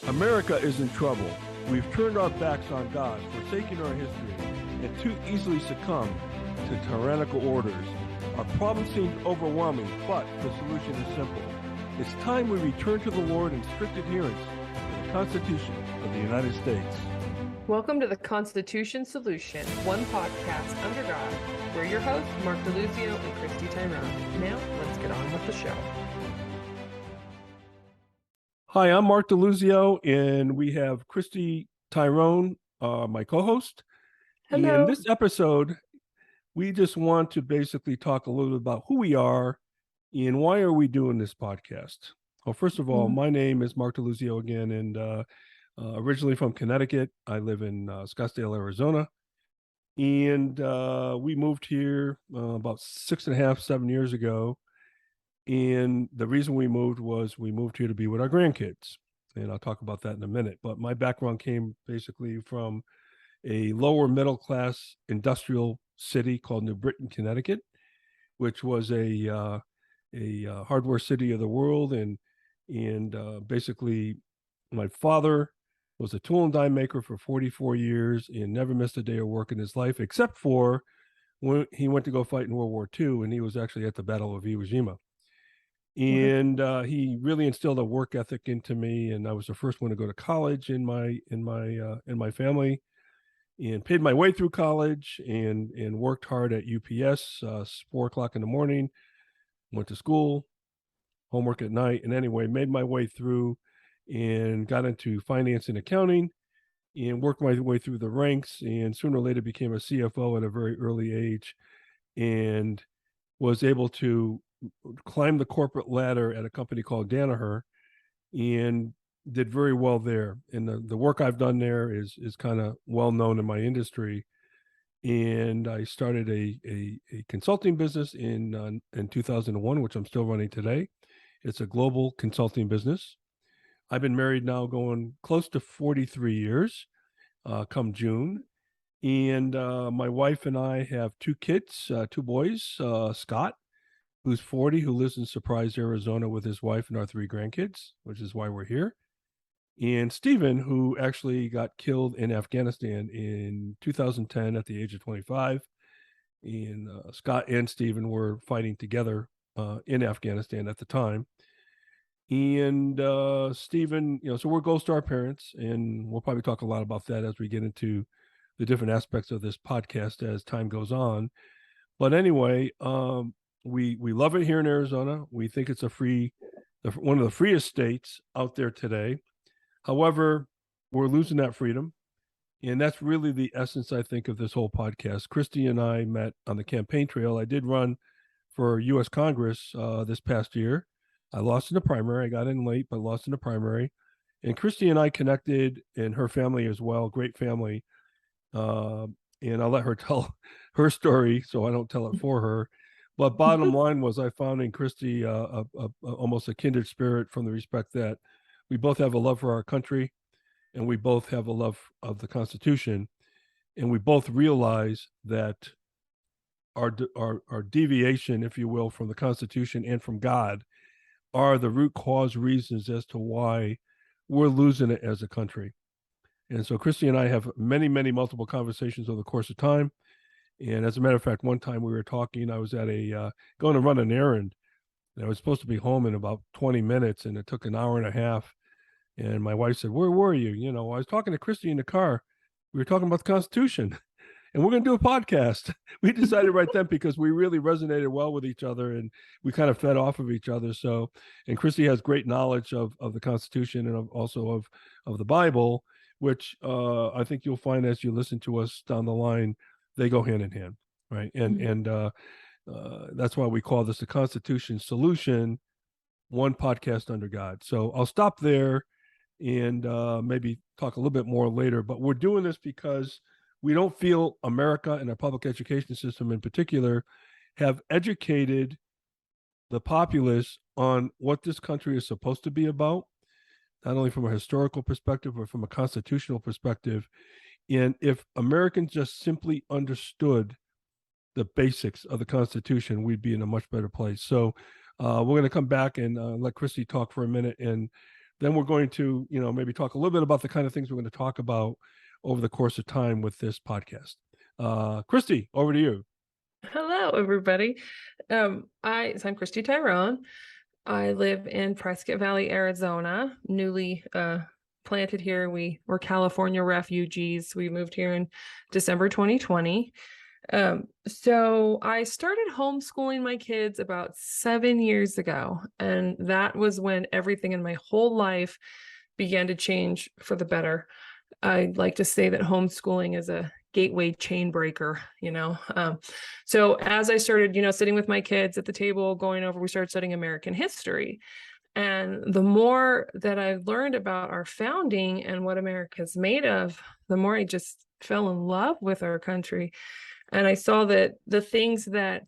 America is in trouble. We've turned our backs on God, forsaken our history, and too easily succumb to tyrannical orders. Our problem seems overwhelming, but the solution is simple. It's time we return to the Lord in strict adherence to the Constitution of the United States. Welcome to the Constitution Solution, one podcast under God. We're your hosts, Mark DeLuzio and Cristi Taijeron. Now, let's get on with the show. Hi, I'm Mark DeLuzio, and we have Cristi Taijeron, my co-host. Hello. In this episode, we just want to basically talk a little bit about who we are and why are we doing this podcast. Well, first of all, my name is Mark DeLuzio again, and originally from Connecticut. I live in Scottsdale, Arizona, and we moved here about 6.5, 7 years ago. And the reason we moved was we moved here to be with our grandkids. And I'll talk about that in a minute. But my background came basically from a lower middle class industrial city called New Britain, Connecticut, which was a hardware city of the world. And basically my father was a tool and die maker for 44 years and never missed a day of work in his life, except for when he went to go fight in World War II, and he was actually at the Battle of Iwo Jima. And he really instilled a work ethic into me, and I was the first one to go to college in my family, and paid my way through college, and worked hard at UPS. 4 o'clock in the morning, went to school, homework at night, and anyway, made my way through, and got into finance and accounting, and worked my way through the ranks, and sooner or later became a CFO at a very early age, and was able to climbed the corporate ladder at a company called Danaher and did very well there. And the work I've done there is kind of well known in my industry. And I started a consulting business in 2001, which I'm still running today. It's a global consulting business. I've been married now going close to 43 years come June. And my wife and I have 2 kids, 2 boys, Scott, who's 40, who lives in Surprise, Arizona with his wife and our 3 grandkids, which is why we're here. And Stephen, who actually got killed in Afghanistan in 2010 at the age of 25. And Scott and Stephen were fighting together in Afghanistan at the time. And Stephen, so we're Gold Star parents, and we'll probably talk a lot about that as we get into the different aspects of this podcast as time goes on. But anyway, we love it here in Arizona. We think it's one of the freest states out there today. However, we're losing that freedom. And that's really the essence, I think, of this whole podcast. Cristi and I met on the campaign trail. I did run for U.S. Congress this past year. I lost in the primary. I got in late, but lost in the primary. And Cristi and I connected, and her family as well. Great family. And I'll let her tell her story, so I don't tell it for her. But bottom line was I found in Cristi almost a kindred spirit, from the respect that we both have a love for our country, and we both have a love of the Constitution, and we both realize that our deviation, if you will, from the Constitution and from God are the root cause reasons as to why we're losing it as a country. And so Cristi and I have many, many multiple conversations over the course of time. And as a matter of fact, one time we were talking, I was at going to run an errand, and I was supposed to be home in about 20 minutes, and it took an hour and a half. And my wife said, "Where were you?" I was talking to Cristi in the car. We were talking about the Constitution, and we're going to do a podcast. We decided right then, because we really resonated well with each other, and we kind of fed off of each other. So, and Cristi has great knowledge of the Constitution and also of the Bible, which I think you'll find as you listen to us down the line, they go hand in hand, right? And that's why we call this the Constitution Solution, one podcast under God. So I'll stop there and maybe talk a little bit more later. But we're doing this because we don't feel America and our public education system in particular have educated the populace on what this country is supposed to be about, not only from a historical perspective, but from a constitutional perspective. And if Americans just simply understood the basics of the Constitution, we'd be in a much better place. So we're going to come back and let Cristi talk for a minute and Then we're going to, maybe talk a little bit about the kind of things we're going to talk about over the course of time with this podcast. Cristi, over to you. Hello, everybody. I'm Cristi Taijeron. I live in Prescott Valley, Arizona, newly planted here. We're California refugees. We moved here in December 2020. So I started homeschooling my kids about 7 years ago, and that was when everything in my whole life began to change for the better. I like to say that homeschooling is a gateway chain breaker, So as I started, sitting with my kids at the table, we started studying American history. And the more that I learned about our founding and what America's made of, the more I just fell in love with our country. And I saw that the things that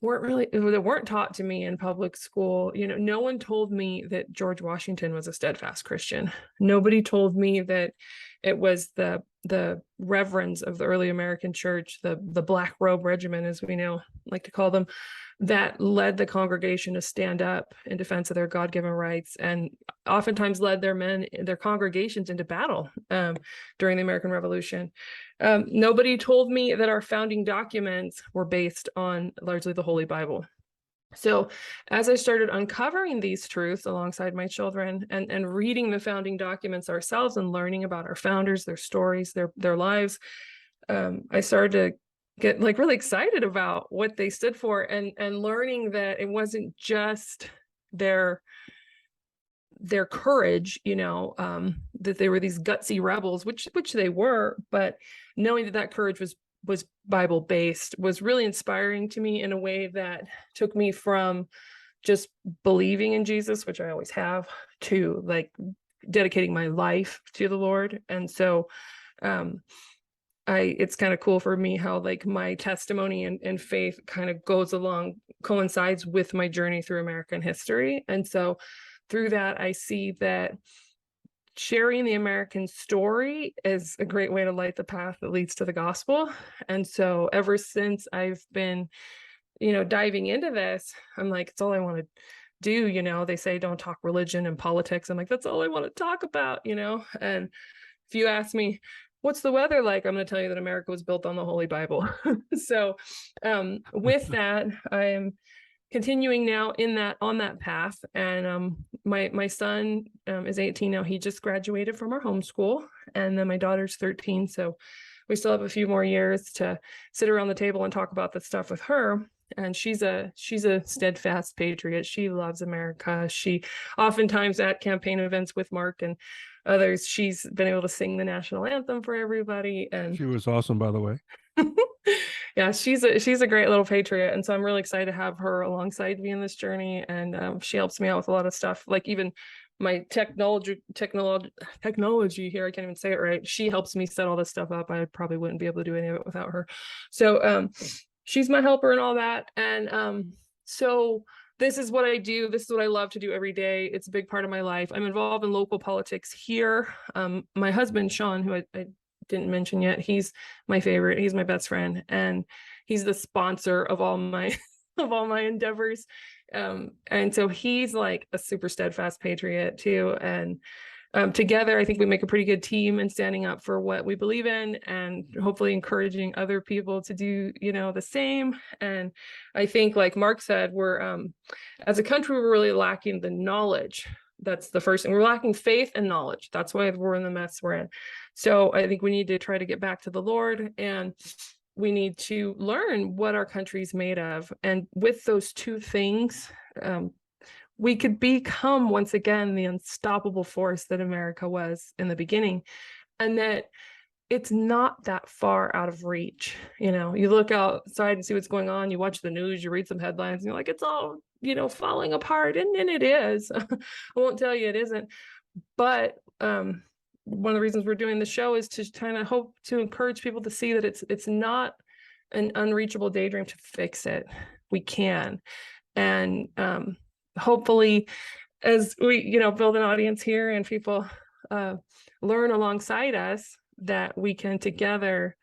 weren't taught to me in public school, no one told me that George Washington was a steadfast Christian. Nobody told me that it was the reverends of the early American church, the Black Robe Regiment, as we now like to call them, that led the congregation to stand up in defense of their God-given rights, and oftentimes led their congregations into battle during the American Revolution. Nobody told me that our founding documents were based on largely the Holy Bible. So as I started uncovering these truths alongside my children and reading the founding documents ourselves and learning about our founders, their stories, their lives, I started to get really excited about what they stood for, and learning that it wasn't just their courage, that they were these gutsy rebels, which they were, but knowing that courage was Bible based was really inspiring to me in a way that took me from just believing in Jesus, which I always have, to dedicating my life to the Lord. And so it's kind of cool for me how my testimony and faith kind of coincides with my journey through American history. And so through that, I see that sharing the American story is a great way to light the path that leads to the gospel. And so ever since I've been, diving into this, I'm like, it's all I want to do. They say don't talk religion and politics. I'm like, that's all I want to talk about, And if you ask me, what's the weather like? I'm going to tell you that America was built on the Holy Bible. So with that, I am continuing now on that path. And my son is 18 now. He just graduated from our homeschool, and then my daughter's 13. So we still have a few more years to sit around the table and talk about this stuff with her. And she's a steadfast patriot. She loves America. She oftentimes at campaign events with Mark and others, she's been able to sing the national anthem for everybody. And she was awesome, by the way. Yeah, she's a great little patriot, and so I'm really excited to have her alongside me in this journey. And she helps me out with a lot of stuff, like even my technology here. I can't even say it right. She helps me set all this stuff up. I probably wouldn't be able to do any of it without her. So she's my helper and all that. And so this is what I do. This is what I love to do every day. It's a big part of my life. I'm involved in local politics here. My husband, Sean, who I didn't mention yet, he's my favorite. He's my best friend, and he's the sponsor of all my endeavors. And so he's like a super steadfast patriot too. And together, I think we make a pretty good team in standing up for what we believe in, and hopefully encouraging other people to do, the same. And I think, like Mark said, we're as a country, we're really lacking the knowledge. That's the first thing. We're lacking faith and knowledge. That's why we're in the mess we're in. So I think we need to try to get back to the Lord, and we need to learn what our country's made of. And with those two things, we could become once again the unstoppable force that America was in the beginning, and that it's not that far out of reach. You look outside and see what's going on, you watch the news, you read some headlines, and you're like, it's all, falling apart. And it is. I won't tell you it isn't. But one of the reasons we're doing the show is to kind of hope to encourage people to see that it's not an unreachable daydream to fix it. We can. And hopefully, as we, build an audience here and people learn alongside us, that we can together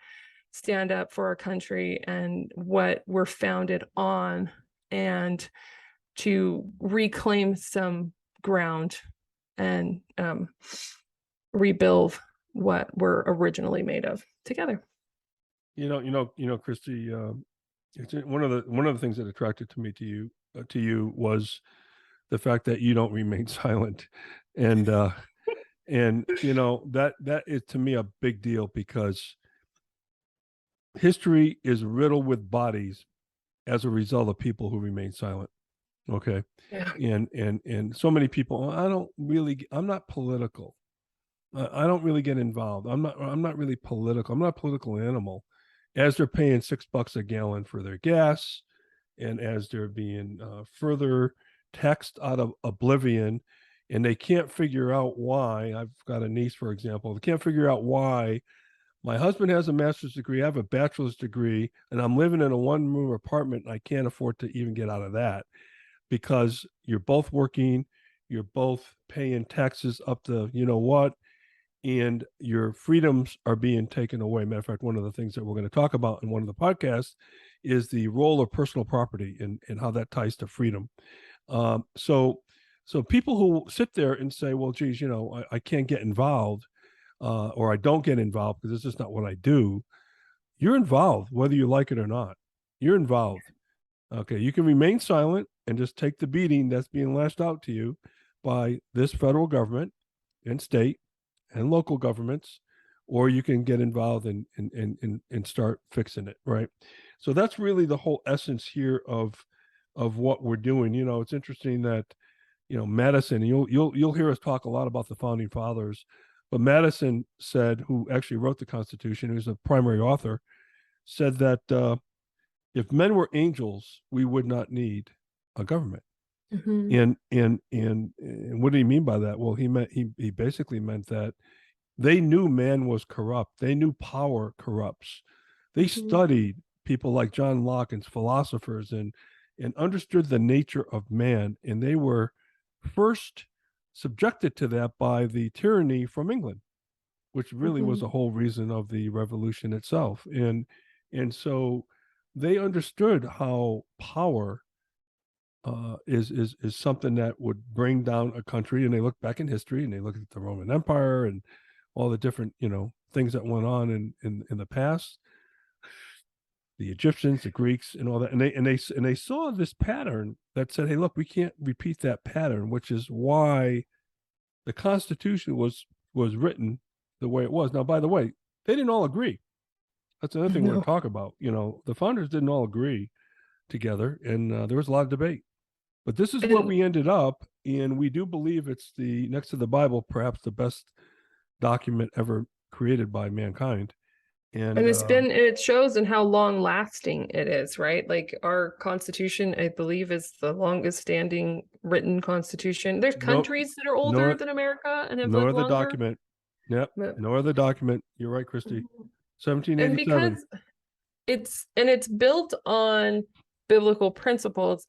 stand up for our country and what we're founded on, and to reclaim some ground and rebuild what we're originally made of together. Cristi, it's one of the things that attracted to you was the fact that you don't remain silent, and that is to me a big deal, because history is riddled with bodies as a result of people who remain silent. Okay. Yeah. And so many people, I'm not political. I don't really get involved. I'm not really political. I'm not a political animal, as they're paying $6 a gallon for their gas, and as they're being further taxed out of oblivion, and they can't figure out why. I've got a niece, for example, they can't figure out why my husband has a master's degree, I have a bachelor's degree, and I'm living in a one-room apartment, and I can't afford to even get out of that, because you're both working, you're both paying taxes up to what, and your freedoms are being taken away. Matter of fact, one of the things that we're going to talk about in one of the podcasts is the role of personal property and how that ties to freedom. So people who sit there and say, well, geez, I can't get involved, or I don't get involved because it's just not what I do. You're involved, whether you like it or not. You're involved. Okay, you can remain silent and just take the beating that's being lashed out to you by this federal government and state and local governments, or you can get involved and start fixing it, right? So that's really the whole essence here of what we're doing. It's interesting that Madison. You'll hear us talk a lot about the founding fathers, but Madison said, who actually wrote the Constitution, who's a primary author, said that if men were angels, we would not need a government. Mm-hmm. And what did he mean by that? Well, he basically meant that they knew man was corrupt. They knew power corrupts. They studied people like John Locke and philosophers and understood the nature of man, and they were first subjected to that by the tyranny from England, which really was the whole reason of the revolution itself. And so they understood how power is something that would bring down a country. And they look back in history and they look at the Roman Empire and all the different things that went on in the past, the Egyptians, the Greeks, and all that, and they saw this pattern that said, hey, look, we can't repeat that pattern, which is why the Constitution was written the way it was. Now, by the way, they didn't all agree. That's another thing we're going to talk about. The founders didn't all agree together, and there was a lot of debate. But this is where we ended up, and we do believe it's next to the Bible, perhaps the best document ever created by mankind. And it shows in how long lasting it is, right? Like our Constitution, I believe, is the longest standing written Constitution. There's countries that are older than America and have lived longer. No other document. Yep. No other document. You're right, Cristi. 1787. And because it's built on biblical principles.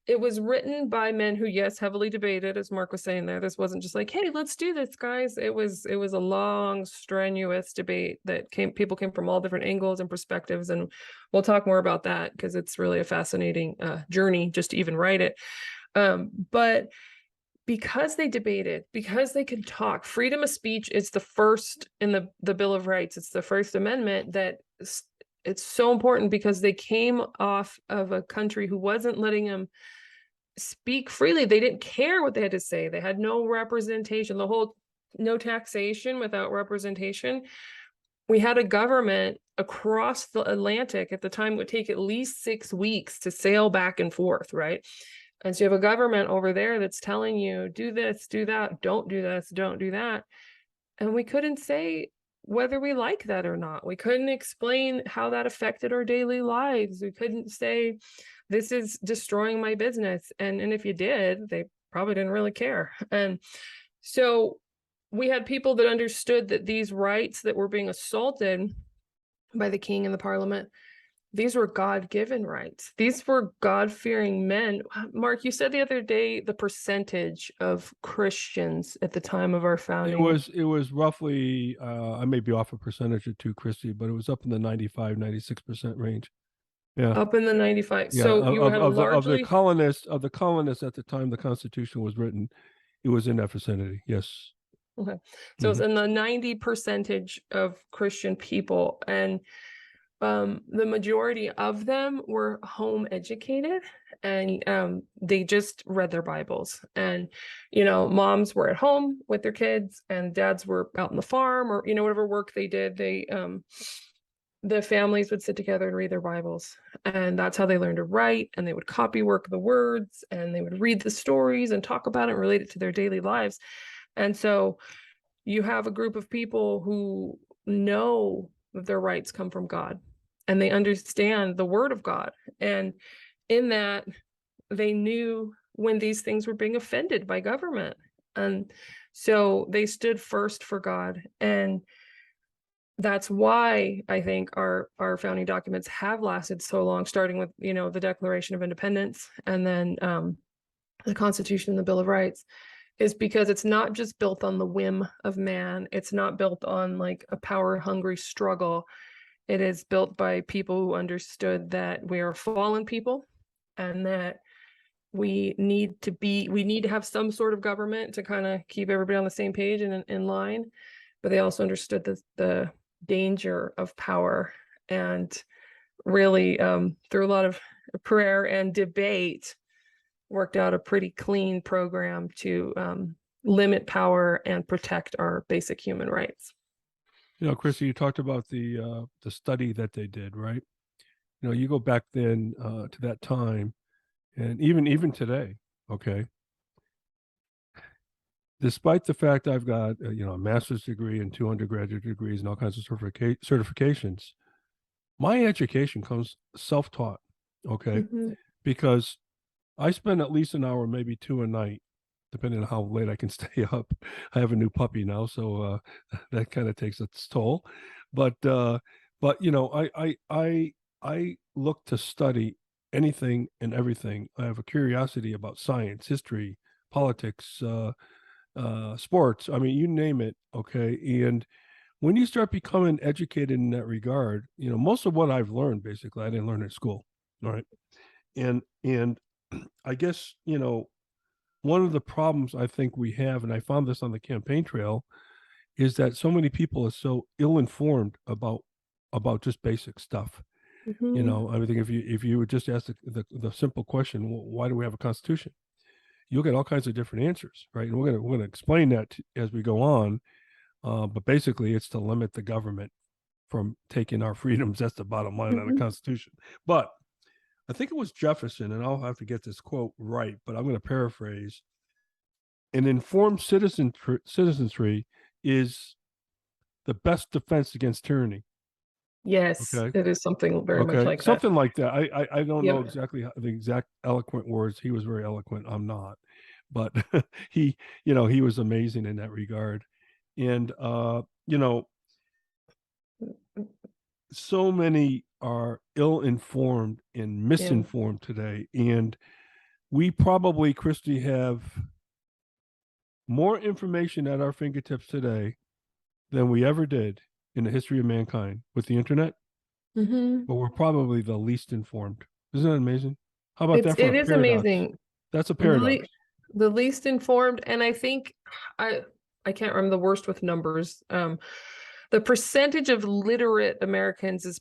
It was written by men who, yes, heavily debated, as Mark was saying there. This wasn't just like, hey, let's do this, guys. It was a long, strenuous debate that people came from all different angles and perspectives. And we'll talk more about that because it's really a fascinating journey just to even write it. But because they debated, because they could talk, freedom of speech is the first in the Bill of Rights. It's the First Amendment that it's so important because they came off of a country who wasn't letting them speak freely. They didn't care what they had to say. They had no representation. The whole no taxation without representation. We had a government across the Atlantic at the time. It would take at least 6 weeks to sail back and forth, right? And so you have a government over there that's telling you, do this, do that, don't do this, don't do that. And we couldn't say whether we like that or not. We couldn't explain how that affected our daily lives. We couldn't say, this is destroying my business. And if you did, they probably didn't really care. And so we had people that understood that these rights that were being assaulted by the king and the parliament, these were God-given rights. These were God-fearing men. Mark, you said the other day the percentage of Christians at the time of our founding. It was roughly, I may be off a percentage or two, Cristi, but it was up in the 95, 96% range. Yeah. Up in the 95. Yeah. So you had largely of the colonists at the time the Constitution was written, It was in that vicinity. Yes. Okay. So it's in the 90% of Christian people, and the majority of them were home educated, and they just read their Bibles. And moms were at home with their kids, and dads were out on the farm, or whatever work they did. The families would sit together and read their Bibles, and that's how they learned to write. And they would copy work the words, and they would read the stories and talk about it and relate it to their daily lives. And so you have a group of people who know that their rights come from God, and they understand the word of God. And in that, they knew when these things were being offended by government. And so they stood first for God. And that's why I think our founding documents have lasted so long, starting with, the Declaration of Independence, and then the Constitution and the Bill of Rights, is because it's not just built on the whim of man. It's not built on like a power-hungry struggle. It is built by people who understood that we are fallen people, and that we need to have some sort of government to kind of keep everybody on the same page and in line. But they also understood the danger of power, and really through a lot of prayer and debate, worked out a pretty clean program to limit power and protect our basic human rights. Cristi, you talked about the study that they did, right? You go back then to that time, and even today, okay. Despite the fact I've got a master's degree and 2 undergraduate degrees and all kinds of certifications, my education comes self-taught, okay, because I spend at least an hour, maybe 2 a night, depending on how late I can stay up. I have a new puppy now, so that kind of takes its toll. But I look to study anything and everything. I have a curiosity about science, history, politics, sports. I mean, you name it. Okay, and when you start becoming educated in that regard, most of what I've learned, basically, I didn't learn at school. All right, and I guess, one of the problems I think we have, and I found this on the campaign trail, is that so many people are so ill-informed about just basic stuff. I think if you would just ask the simple question, well, why do we have a constitution? You'll get all kinds of different answers, right? And we're gonna explain that as we go on. But basically, it's to limit the government from taking our freedoms. That's the bottom line on the Constitution. But I think it was Jefferson, and I'll have to get this quote right, but I'm going to paraphrase. An informed citizenry is the best defense against tyranny. Yes, okay? It is something very much like something that. Like that. I don't know exactly the exact eloquent words. He was very eloquent. I'm not, but he was amazing in that regard. And so many are ill-informed and misinformed today, and we probably, Cristi, have more information at our fingertips today than we ever did in the history of mankind with the internet. But we're probably the least informed. Isn't that amazing? How about that for it a is paradox? amazing. That's a paradox. The least informed, and I think I can't remember the worst with numbers. The percentage of literate Americans is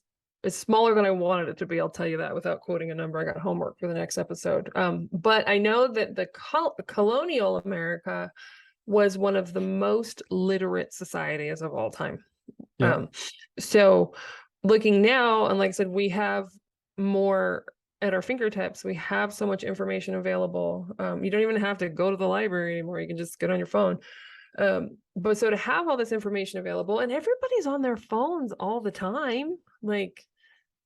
smaller than I wanted it to be. I'll tell you that without quoting a number. I got homework for the next episode. But I know that the colonial America was one of the most literate societies of all time. So looking now, and like I said, we have more at our fingertips. We have so much information available. You don't even have to go to the library anymore. You can just get on your phone. But so to have all this information available, and everybody's on their phones all the time, like,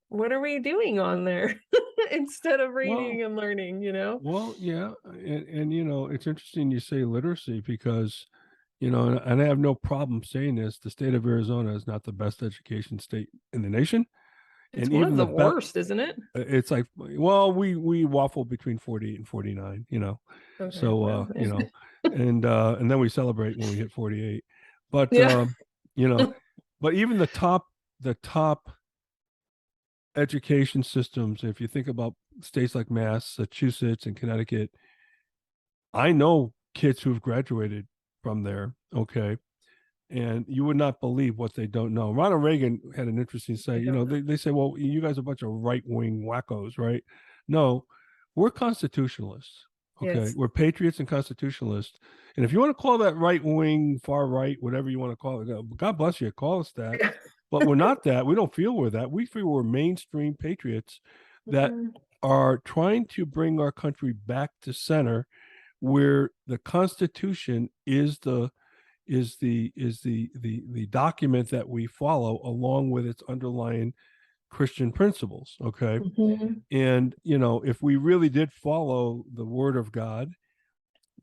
what are we doing on there instead of reading and learning, Well, yeah. And it's interesting you say literacy, because, and I have no problem saying this, the state of Arizona is not the best education state in the nation. It's one of the worst, isn't it? It's like, well, we waffle between 48 and 49, Okay, so, and then we celebrate when we hit 48. But, but even the top education systems, if you think about states like Massachusetts and Connecticut, I know kids who have graduated from there, okay, and you would not believe what they don't know. Ronald Reagan had an interesting say. They say, well, you guys are a bunch of right-wing wackos, right? No, we're constitutionalists. Okay, Yes. we're patriots and constitutionalists. And if you want to call that right-wing, far right, whatever you want to call it, God bless you, call us that. But we're not that. We don't feel we're that. We feel we're mainstream patriots that are trying to bring our country back to center, where the Constitution is the document that we follow, along with its underlying Christian principles. Okay. And if we really did follow the word of God,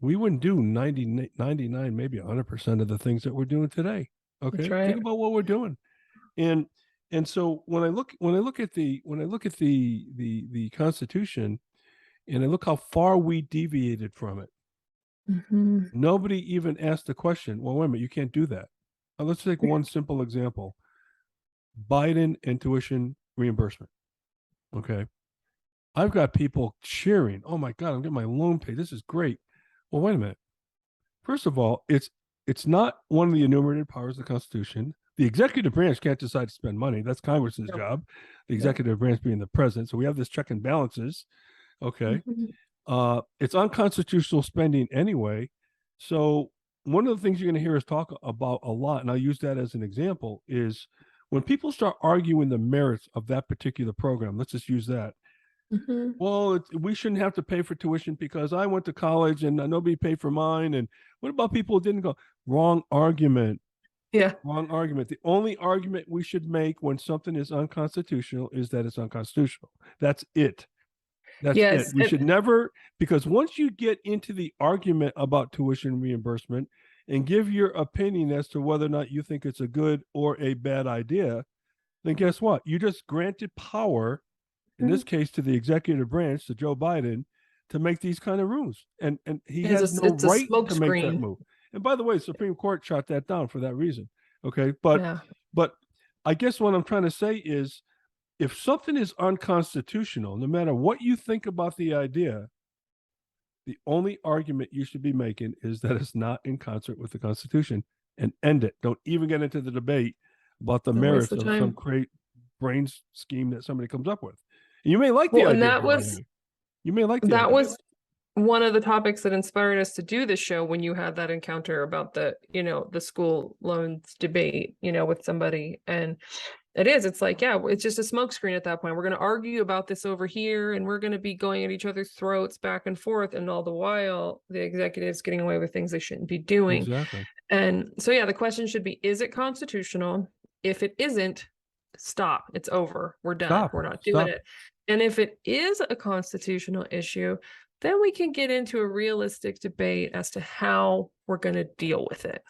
we wouldn't do 99, maybe 100% of the things that we're doing today. Okay. That's right. Think about what we're doing. And so when I look at the Constitution, and I look how far we deviated from it, nobody even asked the question, well, wait a minute, you can't do that. Now, let's take one simple example. Biden and tuition reimbursement. Okay. I've got people cheering. Oh my God, I'm getting my loan paid. This is great. Well, wait a minute. First of all, it's not one of the enumerated powers of the Constitution. The executive branch can't decide to spend money. That's Congress's job. The executive branch being the president. So we have this check and balances. Okay. It's unconstitutional spending anyway. So one of the things you're going to hear us talk about a lot, and I'll use that as an example, is when people start arguing the merits of that particular program. Let's just use that. Well, we shouldn't have to pay for tuition because I went to college and nobody paid for mine. And what about people who didn't go? Wrong argument. Yeah. Wrong argument. The only argument we should make when something is unconstitutional is that it's unconstitutional. That's it. That's it. We should never, because once you get into the argument about tuition reimbursement and give your opinion as to whether or not you think it's a good or a bad idea, then guess what? You just granted power, in this case, to the executive branch, to Joe Biden, to make these kind of rules. And he has no right to make that move. And by the way, the Supreme Court shot that down for that reason. Okay. But I guess what I'm trying to say is, if something is unconstitutional, no matter what you think about the idea, the only argument you should be making is that it's not in concert with the Constitution, and end it. Don't even get into the debate about the merits of some great brain scheme that somebody comes up with. And you may like the idea. And that was, you may like that was one of the topics that inspired us to do this show, when you had that encounter about the school loans debate, with somebody. And it's like, yeah, it's just a smokescreen at that point. We're going to argue about this over here, and we're going to be going at each other's throats back and forth. And all the while, the executives getting away with things they shouldn't be doing. Exactly. And so, yeah, the question should be, is it constitutional? If it isn't, stop. It's over. We're done. We're not doing it. And if it is a constitutional issue, then we can get into a realistic debate as to how we're going to deal with it.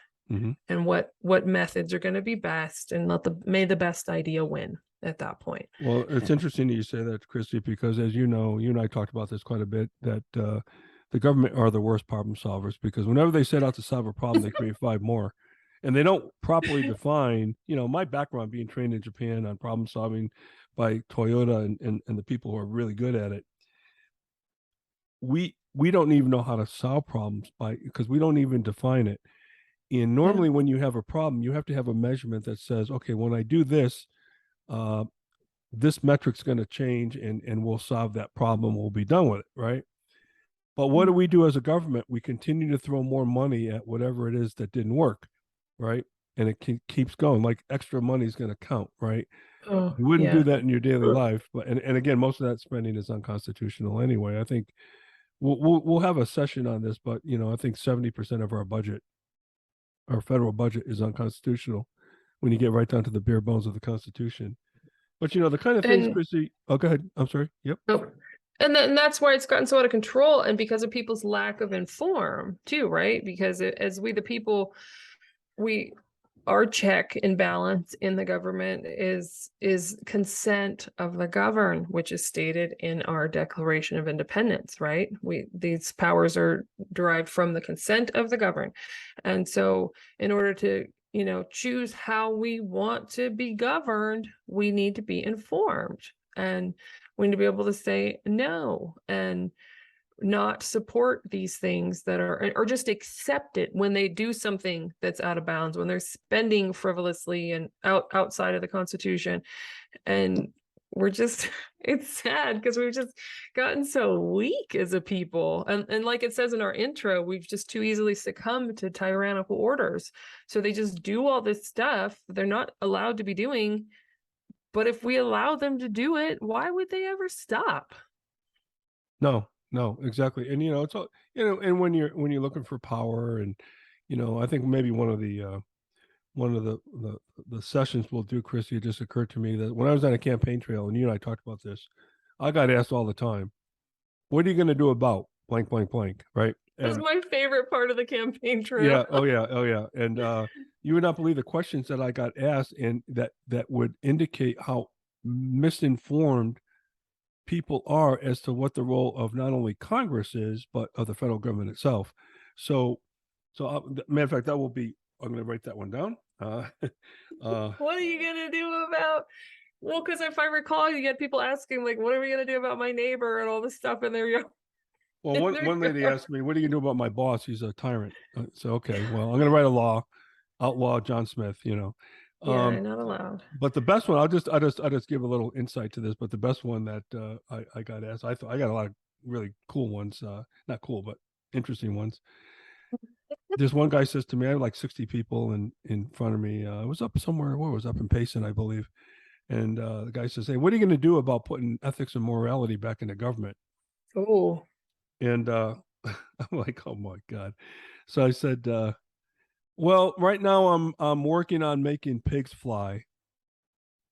And what methods are going to be best, and may the best idea win at that point. Well, it's interesting that you say that, Cristi, because as you know, you and I talked about this quite a bit, that the government are the worst problem solvers, because whenever they set out to solve a problem, they create 5 more. And they don't properly define, my background being trained in Japan on problem solving by Toyota and the people who are really good at it. We don't even know how to solve problems because we don't even define it. And normally when you have a problem, you have to have a measurement that says, okay, when I do this, this metric's going to change and we'll solve that problem. We'll be done with it. Right. But what do we do as a government? We continue to throw more money at whatever it is that didn't work. Right. And it keeps going, like extra money is going to count. Right. You wouldn't do that in your daily life. But, and again, most of that spending is unconstitutional anyway. I think we'll have a session on this, but I think 70% of our federal budget is unconstitutional when you get right down to the bare bones of the Constitution. But the kind of things, Cristi. Oh, go ahead. I'm sorry. Yep. Nope. And that's why it's gotten so out of control, and because of people's lack of inform too, right? Because as we the people, our check and balance in the government is consent of the governed, which is stated in our Declaration of Independence, right? These powers are derived from the consent of the governed. And so in order to, choose how we want to be governed, we need to be informed, and we need to be able to say no. And not support these things that are, or just accept it when they do something that's out of bounds, when they're spending frivolously and outside of the Constitution. And we're just, it's sad because we've just gotten so weak as a people. And like it says in our intro, we've just too easily succumbed to tyrannical orders. So they just do all this stuff they're not allowed to be doing. But if we allow them to do it, why would they ever stop? No, exactly. And it's all, and when you're looking for power, and I think maybe one of the sessions we'll do, Christy, it just occurred to me that when I was on a campaign trail, and you and I talked about this, I got asked all the time, what are you going to do about blank, blank, blank, right? That's my favorite part of the campaign trail. Yeah. Oh yeah. And you would not believe the questions that I got asked, and that would indicate how misinformed people are as to what the role of not only Congress is, but of the federal government itself. So matter of fact, I'm going to write that one down. What are you going to do about, well, because if I recall, you get people asking, like, what are we going to do about my neighbor and all this stuff in their yard? Well, one lady asked me, what are you going to do about my boss? He's a tyrant. So, okay, well, I'm going to write a law, outlaw John Smith, Yeah, not allowed. But the best one, I'll just give a little insight to this. But the best one that I got asked, I got a lot of really cool ones, not cool, but interesting ones. This one guy says to me, I have like 60 people in front of me. I was up somewhere, where was up in Payson, I believe. And the guy says, hey, what are you going to do about putting ethics and morality back into government? Oh. And I'm like, oh my God. So I said, well, right now I'm working on making pigs fly.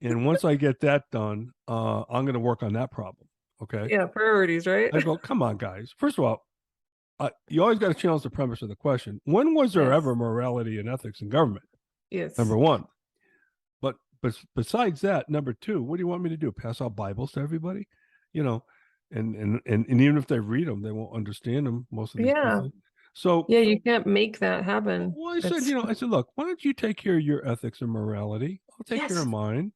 And once I get that done, I'm going to work on that problem. Okay. Yeah, priorities, right? I go, come on, guys. First of all, you always got to challenge the premise of the question. When was there ever morality and ethics in government? Yes. Number one. But besides that, number two, what do you want me to do? Pass out Bibles to everybody? And even if they read them, they won't understand them, most of these people. So yeah, you can't make that happen. Well, I said, look, why don't you take care of your ethics and morality? I'll take care of mine.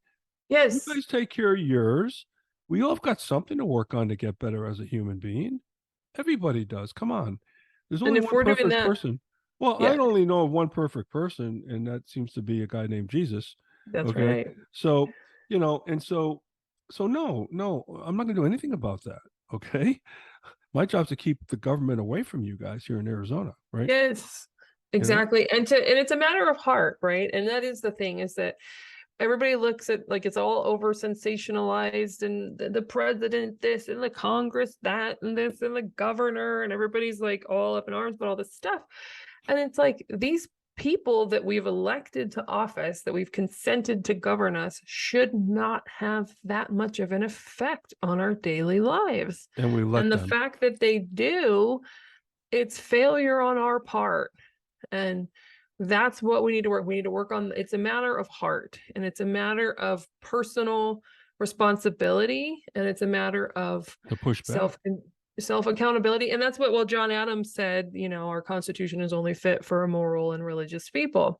Yes. You guys take care of yours. We all have got something to work on to get better as a human being. Everybody does. Come on. There's only one perfect person. Well, I only know of one perfect person, and that seems to be a guy named Jesus. That's right. So, and so no, I'm not going to do anything about that. Okay. My job's to keep the government away from you guys here in Arizona, right? Yes, exactly. And it's a matter of heart, right? And that is the thing, is that everybody looks at, like, it's all over sensationalized, and the president this, and the Congress that, and this, and the governor, and everybody's like all up in arms about all this stuff. And it's like, these people that we've elected to office, that we've consented to govern us, should not have that much of an effect on our daily lives. And the fact that they do, it's failure on our part. And that's what we need to work. We need to work on. It's a matter of heart, and it's a matter of personal responsibility, and it's a matter of self accountability. And that's what, John Adams said, our Constitution is only fit for a moral and religious people.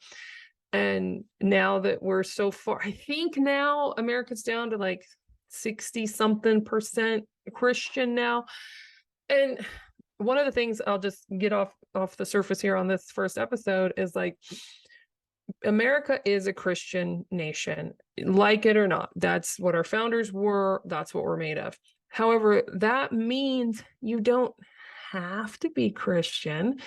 And now that we're so far, I think now America's down to like 60-something% Christian now. And one of the things, I'll just get off the surface here on this first episode, is like, America is a Christian nation, like it or not. That's what our founders were. That's what we're made of. However, that means you don't have to be Christian,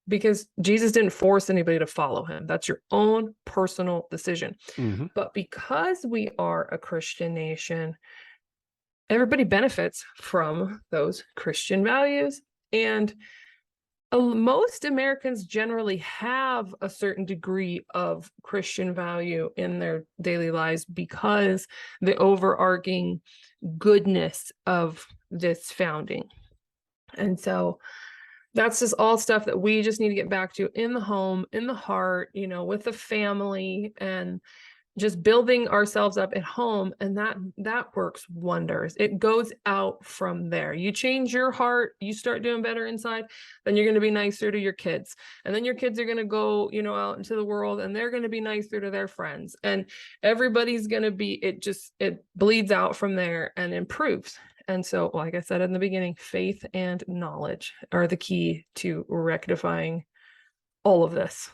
because Jesus didn't force anybody to follow him. That's your own personal decision. Mm-hmm. But because we are a Christian nation, everybody benefits from those Christian values. And most Americans generally have a certain degree of Christian value in their daily lives, because the overarching goodness of this founding. And so that's just all stuff that we just need to get back to in the home, in the heart, with the family, and just building ourselves up at home. And that works wonders. It goes out from there. You change your heart, you start doing better inside, then you're going to be nicer to your kids. And then your kids are going to go, out into the world, and they're going to be nicer to their friends. And everybody's going to be, it bleeds out from there and improves. And so, like I said in the beginning, faith and knowledge are the key to rectifying all of this.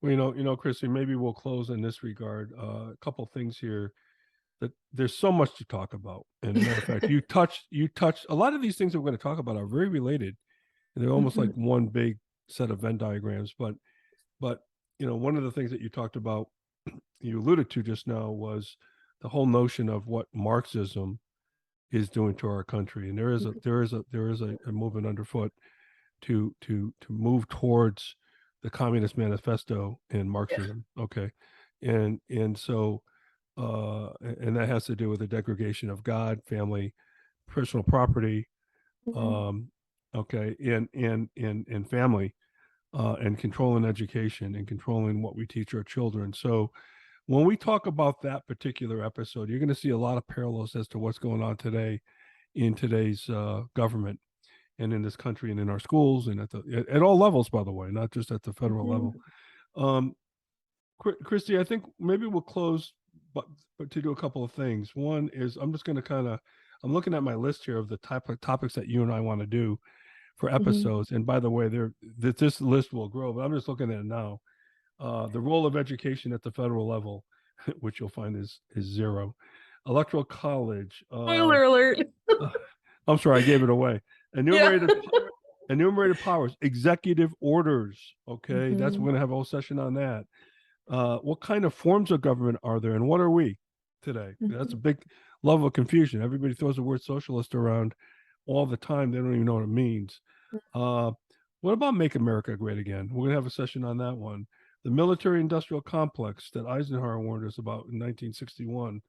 Well, Cristi, maybe we'll close in this regard. A couple things here that there's so much to talk about. And as a matter of fact, you touched a lot of these things that we're going to talk about are very related. And they're almost like one big set of Venn diagrams. But one of the things that you talked about, you alluded to just now, was the whole notion of what Marxism is doing to our country. And there is a movement underfoot to move towards the Communist Manifesto and Marxism. Yeah. Okay. And so and that has to do with the degradation of God, family, personal property, okay, and family, and controlling education and controlling what we teach our children. So when we talk about that particular episode, you're going to see a lot of parallels as to what's going on today in today's government and in this country and in our schools and at all levels, by the way, not just at the federal level. Cristi, I think maybe we'll close, but to do a couple of things. One is I'm just going to I'm looking at my list here of the type of topics that you and I want to do for episodes. And by the way, this list will grow, but I'm just looking at it now. The role of education at the federal level, which you'll find is zero. Electoral college. Spoiler alert. I'm sorry, I gave it away. Enumerated powers, executive orders. Okay, we're going to have a whole session on that. What kind of forms of government are there, and what are we today? That's a big level of confusion. Everybody throws the word socialist around all the time. They don't even know what it means. What about Make America Great Again? We're going to have a session on that one. The military-industrial complex that Eisenhower warned us about in 1961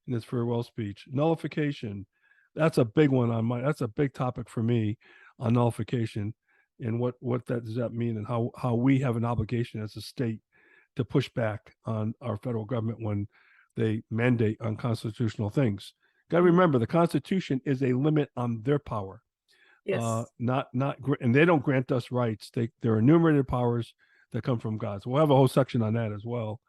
in his farewell speech. Nullification. That's a big one that's a big topic for me on nullification and what does that mean, and how we have an obligation as a state to push back on our federal government when they mandate unconstitutional things. Got to remember, the Constitution is a limit on their power. Yes. And they don't grant us rights. There are enumerated powers that come from God. So we'll have a whole section on that as well.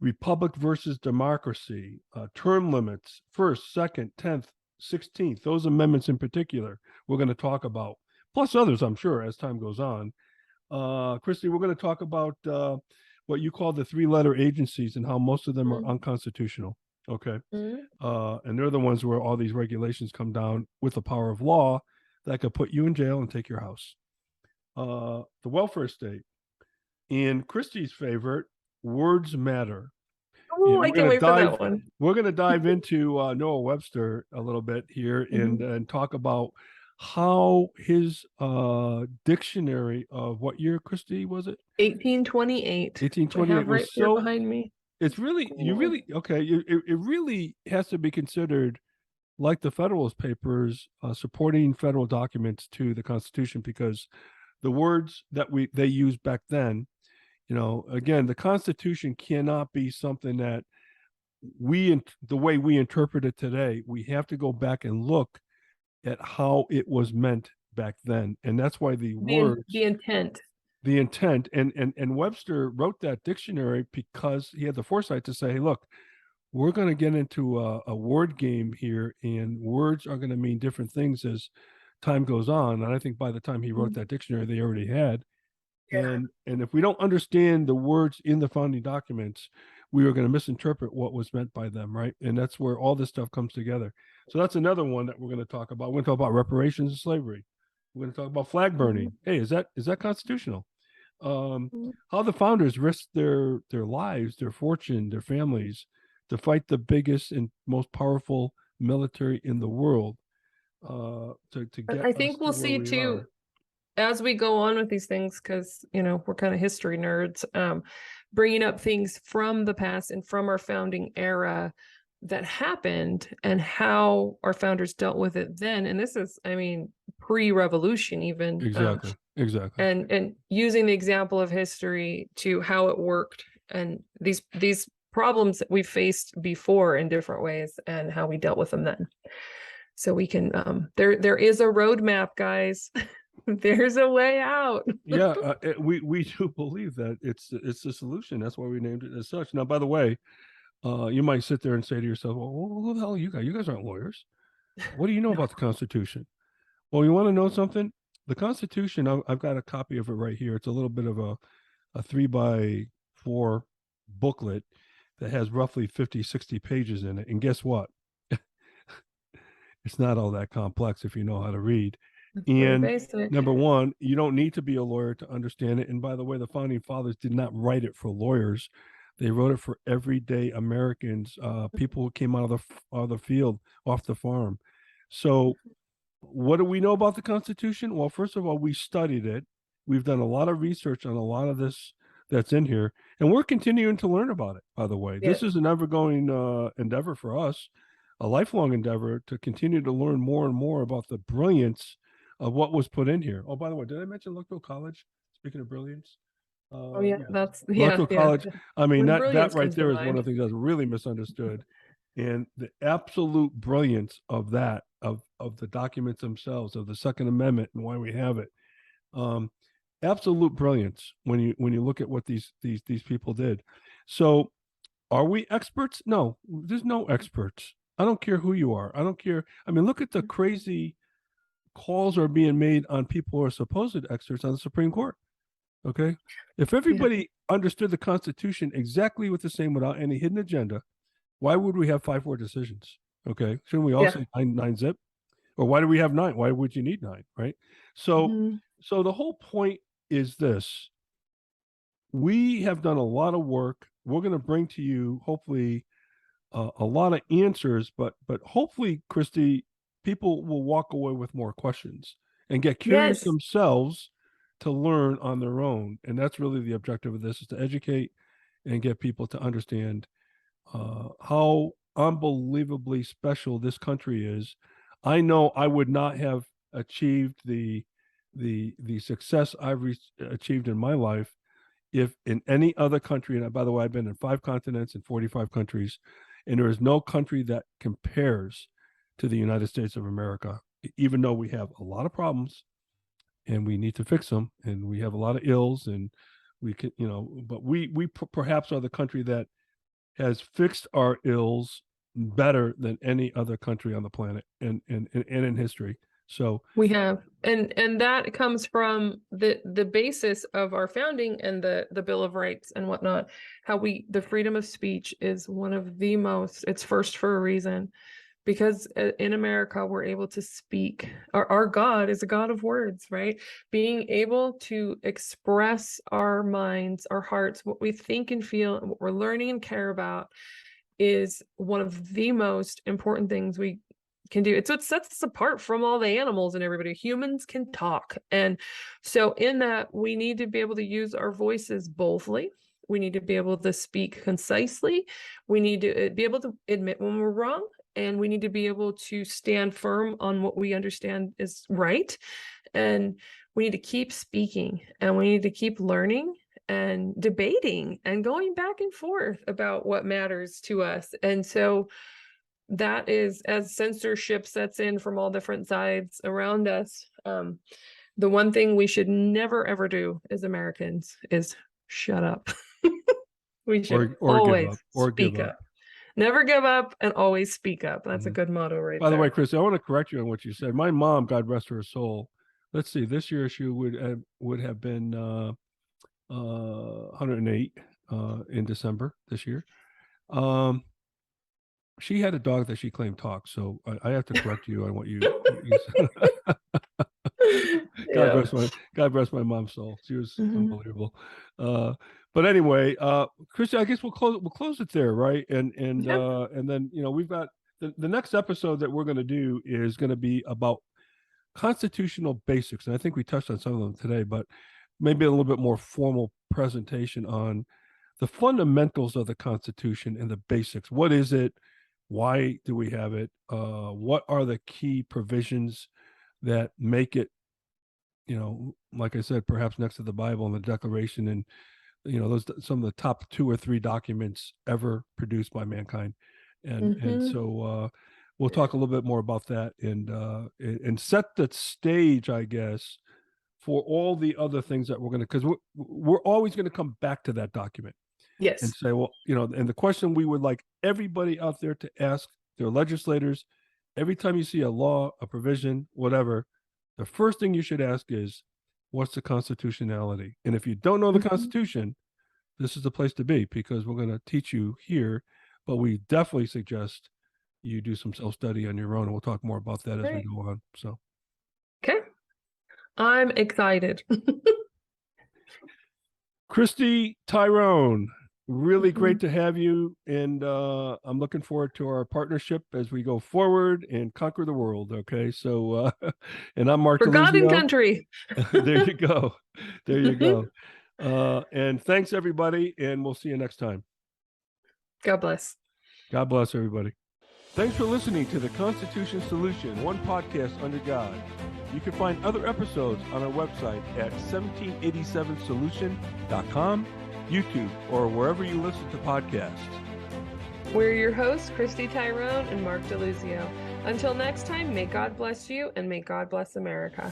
Republic versus democracy, term limits, 1st, 2nd, 10th, 16th, those amendments in particular, we're going to talk about, plus others, I'm sure, as time goes on. Cristi, we're going to talk about what you call the 3-letter agencies and how most of them are unconstitutional. Okay. And they're the ones where all these regulations come down with the power of law that could put you in jail and take your house. The welfare state. And Cristi's favorite, words matter. Oh, I can't wait for that one. We're going to dive into Noah Webster a little bit here and talk about how his dictionary of what year, Cristi, was it? 1828. 1828 right was so behind me. It's really, it really has to be considered like the Federalist Papers, supporting federal documents to the Constitution, because the words that they used back then, again, the Constitution cannot be something that the way we interpret it today. We have to go back and look at how it was meant back then. And that's why the intent and Webster wrote that dictionary because he had the foresight to say, hey, look, we're going to get into a word game here, and words are going to mean different things as time goes on. And I think by the time he wrote that dictionary, they already had. And if we don't understand the words in the founding documents, we are going to misinterpret what was meant by them, right? And that's where all this stuff comes together. So that's another one that we're going to talk about. We're going to talk about reparations and slavery. We're going to talk about flag burning. Hey, is that constitutional? How the founders risked their lives, their fortune, their families to fight the biggest and most powerful military in the world. To get. I think we'll see too, as we go on with these things, because we're kind of history nerds, bringing up things from the past and from our founding era that happened and how our founders dealt with it then. And this is, pre-revolution even. Exactly. And using the example of history to how it worked and these problems that we faced before in different ways and how we dealt with them then. So we can, there is a roadmap, guys. There's a way out. We do believe that it's the solution. That's why we named it as such. Now, by the way, you might sit there and say to yourself, well, who the hell are you guys? You guys aren't lawyers. What do you know about the Constitution? Well, you want to know something? The Constitution, I've got a copy of it right here. It's a little bit of a 3x4 booklet that has roughly 50, 60 pages in it. And guess what? It's not all that complex if you know how to read. It's pretty And basic. number one, you don't need to be a lawyer to understand it. And by the way, the founding fathers did not write it for lawyers. They wrote it for everyday Americans, people who came out of the field, off the farm. So what do we know about the Constitution? Well, first of all, we studied it. We've done a lot of research on a lot of this that's in here, and we're continuing to learn about it, by the way. Yeah. This is an ever-going endeavor for us, a lifelong endeavor to continue to learn more and more about the brilliance of what was put in here. Oh, by the way, did I mention Electoral College? Speaking of brilliance. Oh yeah, that's Electoral College. I mean, When that brilliance right comes to there is one mind. of the things that's really misunderstood. And the absolute brilliance of that, of the documents themselves, of the Second Amendment and why we have it. Absolute brilliance when you look at what these people did. So are we experts? No, there's no experts. I don't care who you are. I don't care. I mean, look at the crazy calls are being made on people who are supposed experts on the Supreme Court. Okay. If everybody understood the Constitution exactly with the same without any hidden agenda, why would we have 5-4 decisions? Okay. Shouldn't we all Yeah. say nine zip? Or why do we have 9? Why would you need 9? Right. So, Mhm. so the whole point is this. We have done a lot of work. We're going to bring to you, hopefully, a lot of answers, but hopefully, Cristi, people will walk away with more questions and get curious Yes. themselves to learn on their own. And that's really the objective of this: is to educate and get people to understand how unbelievably special this country is. I know I would not have achieved the success I've achieved in my life if in any other country, and by the way, I've been in 5 continents and 45 countries, and there is no country that compares to the United States of America, even though we have a lot of problems and we need to fix them, and we have a lot of ills, and we can, but we perhaps are the country that has fixed our ills better than any other country on the planet and in history. So We have, and that comes from the basis of our founding and the Bill of Rights and whatnot. How the freedom of speech is one of the most. It's first for a reason, because in America we're able to speak. Our God is a God of words, right? Being able to express our minds, our hearts, what we think and feel, and what we're learning and care about, is one of the most important things we can do. It's what sets us apart from all the animals and everybody. Humans can talk. And so in that, we need to be able to use our voices boldly. We need to be able to speak concisely. We need to be able to admit when we're wrong. And we need to be able to stand firm on what we understand is right. And we need to keep speaking, and we need to keep learning and debating and going back and forth about what matters to us. And so that is, as censorship sets in from all different sides around us, the one thing we should never ever do as Americans is shut up. We should or give always up or give speak up. up. Never give up and always speak up. That's a good motto right By the there. way, Chris, I want to correct you on what you said. My mom, God rest her soul. Let's see, this year she would have been 108 in December this year. She had a dog that she claimed talked, so I have to correct you on what you said. Yeah. God bless my mom's soul. She was Mhm. unbelievable. But anyway, Christy, I guess we'll close it there, right? And Yeah. and then we've got the next episode that we're going to do is going to be about constitutional basics, and I think we touched on some of them today, but maybe a little bit more formal presentation on the fundamentals of the Constitution and the basics. What is it? Why do we have it? What are the key provisions that make it, like I said, perhaps next to the Bible and the Declaration, and those some of the top 2 or 3 documents ever produced by mankind, and so we'll talk a little bit more about that and set the stage, I guess, for all the other things that we're going to, because we're always going to come back to that document. and Yes. say, well, and the question we would like everybody out there to ask their legislators, every time you see a law, a provision, whatever, the first thing you should ask is, what's the constitutionality? And if you don't know the Constitution, this is the place to be, because we're going to teach you here, but we definitely suggest you do some self-study on your own, and we'll talk more about that as we go on. So, okay. I'm excited. Cristi Taijeron, really great to have you. And I'm looking forward to our partnership as we go forward and conquer the world. Okay. So, and I'm Mark For God and DeLuzio. country. There you go. There you go. And thanks, everybody. And we'll see you next time. God bless. God bless, everybody. Thanks for listening to The Constitution Solution, one podcast under God. You can find other episodes on our website at 1787solution.com, YouTube, or wherever you listen to podcasts. We're your hosts, Cristi Taijeron and Mark DeLuzio. Until next time, may God bless you and may God bless America.